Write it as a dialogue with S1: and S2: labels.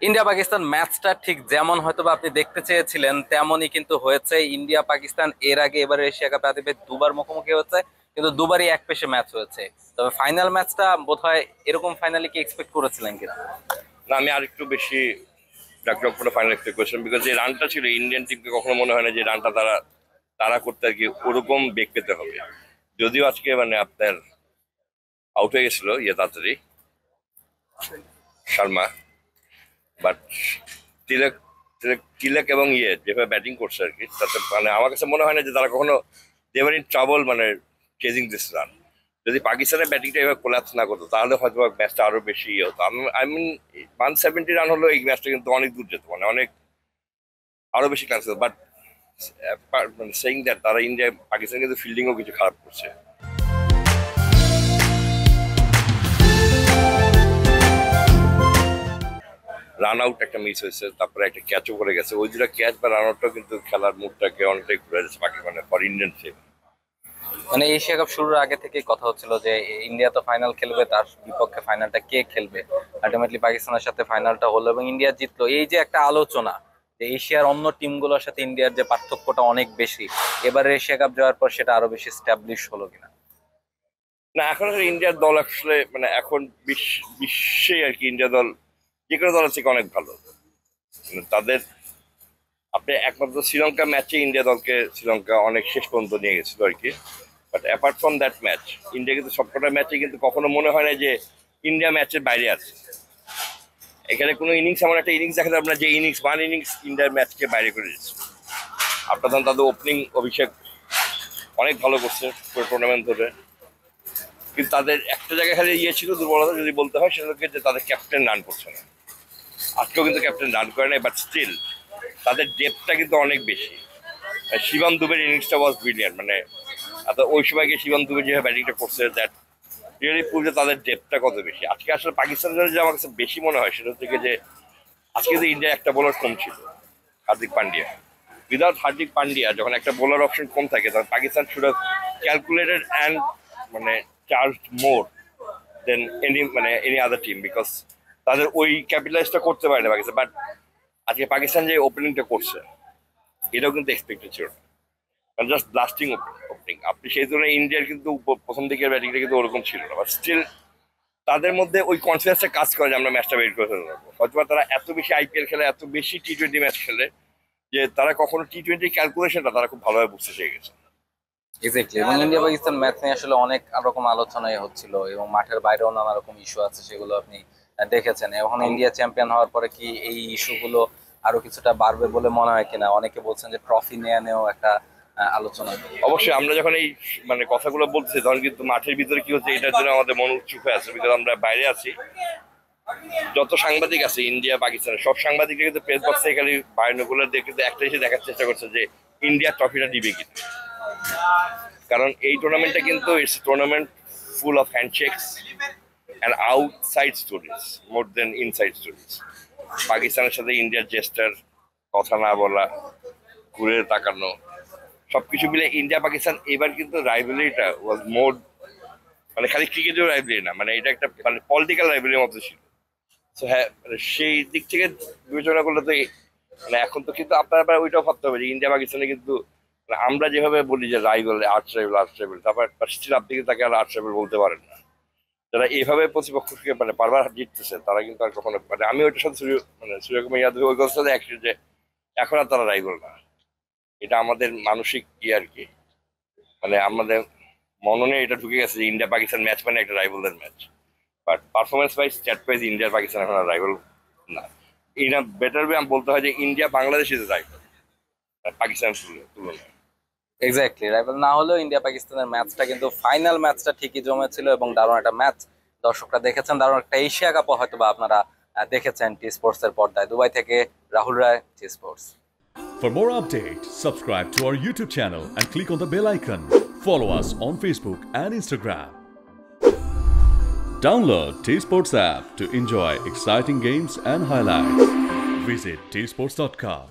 S1: India Pakistan ম্যাচটা ঠিক যেমন হয়তো বা আপনি দেখতে চেয়েছিলেন তেমনই কিন্তু হয়েছে। ইন্ডিয়া পাকিস্তান এর আগে এবারে এশিয়া কাপে আতিফে দুবার মুখোমুখি হচ্ছে, কিন্তু দুবারই এক পেশে ম্যাচ হয়েছে। তবে ফাইনাল ম্যাচটা বোধহয় এরকম ফাইনালি কি এক্সপেক্ট করেছিলেন কিনা?
S2: না, আমি আরেকটু বেশি ডাকডকটা ফাইনাল এক্সপেকটেশন, বিকজ যে রানটা ছিল ইন্ডিয়ান টিমকে কখনো মনে হয় না যে রানটা তারা তারা করতে আর কি ওরকম বেগ পেতে হবে। যদিও আজকে মানে আপনার আউট হয়ে গেছিল তাড়াতাড়ি শর্মা, বাট তিলক তিলক তিলক এবং যেভাবে ব্যাটিং করছে আর কি, তাতে মানে আমার কাছে মনে হয় না যে তারা কখনো দেওয়ার ইন ট্রাবল মানে চেজিং দিস রান। যদি পাকিস্তানের ব্যাটিংটা এভাবে কোলাপস না করতো তাহলে হয়তো ম্যাচটা আরো বেশি হতো। আই মিন 170 রান হলো এই ম্যাচটা কিন্তু অনেক দূর যেত, মানে অনেক আরো বেশি চান্স হতো। বাট মানে সেইং দ্যাট তারা ইন্ডিয়া পাকিস্তান কিন্তু ফিল্ডিংও কিছু খারাপ করছে। রান আউট একটা মিস হয়েছে, তারপরে একটা ক্যাচও করে গেছে। ওই দুটা ক্যাচ বা রান আউটটাও কিন্তু খেলার মুডটাকে অনেকটাই ঘুরে যাচ্ছে বাকি মানে ফর ইন্ডিয়ান টিম।
S1: মানে এশিয়া কাপ শুরুর আগে থেকে কথা হচ্ছিল যে ইন্ডিয়া তো ফাইনাল খেলবে, তার বিপক্ষে ফাইনালটা কে খেলবে। আলটিমেটলি পাকিস্তানের সাথে ফাইনালটা হলো এবং ইন্ডিয়া জিতলো। এই যে একটা আলোচনা যে এশিয়ার অন্য টিমগুলোর সাথে ইন্ডিয়ার যে পার্থক্যটা অনেক বেশি, এবারে এশিয়া কাপ যাওয়ার পর সেটা আরো বেশি স্টাবলিশ হলো কিনা?
S2: না, এখন ইন্ডিয়ার দল আসলে মানে এখন বিশ্বে আর কি ইন্ডিয়া দল যে কোনো দলের থেকে অনেক ভালো। মানে তাদের আপনি একমাত্র শ্রীলঙ্কা ম্যাচে ইন্ডিয়া দলকে শ্রীলঙ্কা অনেক শেষ পর্যন্ত নিয়ে গেছিল আর কি। But apart from that match India কিন্তু সবকটা ম্যাচে কিন্তু কখনো মনে হয় না যে ইন্ডিয়া ম্যাচের বাইরে আছে। এখানে কোনো ইনিংস এমন একটা ইনিংস দেখা যাবে না যে ওয়ান ইনিংস ইন্ডিয়ার ম্যাচকে বাইরে করে দিচ্ছে। আপনার ধরুন তাদের ওপেনিং অভিষেক অনেক ভালো করছে পুরো টুর্নামেন্ট ধরে, কিন্তু তাদের একটা জায়গায় খালি ছিল দুর্বলতা যদি বলতে হয়, সেটা হচ্ছে যে তাদের ক্যাপ্টেন রান করছে না। আজকেও কিন্তু ক্যাপ্টেন রান করে নাই, বাট স্টিল তাদের ডেপথটা কিন্তু অনেক বেশি। শিবম দুবের ইনিংসটা ওয়াজ ব্রিলিয়ান্ট, মানে ওই সময়কে শিবম দুবে যেভাবে ব্যাটিংটা করছে দ্যাট রিয়েলি প্রুভ যে তাদের ডেপথটা কত বেশি। আজকে আসলে পাকিস্তানের যে আমার কাছে বেশি মনে হয় সেটা থেকে যে আজকে যে ইন্ডিয়া একটা বোলার কম ছিল, হার্দিক পান্ডিয়া। উইদাউট হার্দিক পান্ডিয়া যখন একটা বোলার অপশন কম থাকে তখন Pakistan should have calculated and মানে charge more than any other team, because তাদের ওই ক্যাপিটালাইজটা করতে পারে না পাকিস্তান। বাট আজকে পাকিস্তান যে ওপেনিংটা করছে এটাও কিন্তু এক্সপেক্টেড ছিল না, জাস্ট ব্লাস্টিং ওপেনিং। আপনি সেই তুলনায় ইন্ডিয়ার কিন্তু প্রথম দিকের ব্যাটিংটা কিন্তু ওরকম ছিল না, বাট স্টিল তাদের মধ্যে ওই কনফিডেন্সটা কাজ করে যে আমরা ম্যাচটা বের করে ফেলতে পারবো। হয়তো তারা এত বেশি আইপিএল খেলে, এত বেশি টি-20 ম্যাচ খেলে যে তারা কখনো টি-20 ক্যালকুলেশনটা তারা খুব ভালোভাবে বুঝতে শিখে গেছে।
S1: এক্স্যাক্টলি। এবং ইন্ডিয়া পাকিস্তান ম্যাচ নিয়ে আসলে অনেক রকম আলোচনাই হচ্ছিল এবং মাঠের বাইরেও নানা রকম ইস্যু আছে, সেগুলো আপনি দেখেছেন। এখন ইন্ডিয়া চ্যাম্পিয়ন হওয়ার পরে কি এই ইস্যুগুলো আরো কিছুটা বাড়বে বলে মনে হয় কিনা? অনেকে বলছেন যে ট্রফি নিয়েও একটা আলোচনা।
S2: অবশ্যই আমরা যখন এই মানে কথাগুলো বলতেছি তখন কিন্তু মাঠের ভিতরে কি হচ্ছে এটার জন্য আমাদের মন উৎসুক হয়ে আছে, বিকজ আমরা বাইরে আছি। যত সাংবাদিক আছে ইন্ডিয়া পাকিস্তানের সব সাংবাদিকরা কিন্তু প্রেস বক্সে খালি বায়নগুলো দিয়ে কিন্তু একটা এসে দেখার চেষ্টা করছে যে ইন্ডিয়া ট্রফিটা দিবে কিনা। কারণ এই টুর্নামেন্টটা কিন্তু it's tournament full of handshakes and outside stories more than inside stories. পাকিস্তানের সাথে ইন্ডিয়ার জেস্টার, কথা না বলা, ঘুরে তাকানো, সবকিছু মিলে ইন্ডিয়া পাকিস্তান এবার কিন্তু রাইভেলিটা ওয়াজ মোর মানে খালি ক্রিকেটের রাইভেলি না, মানে এটা একটা মানে পলিটিক্যাল রাইভেলির মতো ছিল। তো হ্যাঁ, মানে সেই দিক থেকে বিবেচনা করলে তো মানে এখন তো কিন্তু আপনার ওইটাও ভাবতে হবে যে ইন্ডিয়া পাকিস্তানে কিন্তু মানে আমরা যেভাবে বলি যে রাইভেল আর্চ রাইভেল, তারপর স্টিল আপনি কিন্তু তাকে আর আর্চ রাইভেল বলতে পারেন না। যারা এইভাবে প্রতিপক্ষকে মানে বারবার জিততেছে তারা কিন্তু আর কখনো মানে আমি ওইটার সাথে সূর্যকুমার ইয়াদব ওই কথার সাথে একই যে এখন আর তারা রাইভেল না। এটা আমাদের মানসিক কি আর কি, মানে আমাদের মননে এটা ঢুকে গেছে যে ইন্ডিয়া পাকিস্তান ম্যাচ মানে একটা রাইভেলদের match. But performance wise stat wise India Pakistan এখন আর রাইভেল না। ইন বেটার ওয়ে আমি বলতে হয় যে ইন্ডিয়া বাংলাদেশ ইজ রাইভেল পাকিস্তানের তুলনায়।
S1: এক্স্যাক্টলি, রাইভাল না হলেও ইন্ডিয়া পাকিস্তানের ম্যাচটা কিন্তু ফাইনাল ম্যাচটা ঠিকই জমেছিল এবং দারুণ একটা ম্যাচ দর্শকরা দেখেছেন। দারুণ একটা এশিয়া কাপও হয়তো বা আপনারা দেখেছেন টি স্পোর্টস এর পর্দায়। দুবাই থেকে রাহুল রায়, T Sports.
S3: For more updates, subscribe to our YouTube channel and click on the bell icon. Follow us on Facebook and Instagram. Download T Sports app to enjoy exciting games and highlights. Visit tsports.com.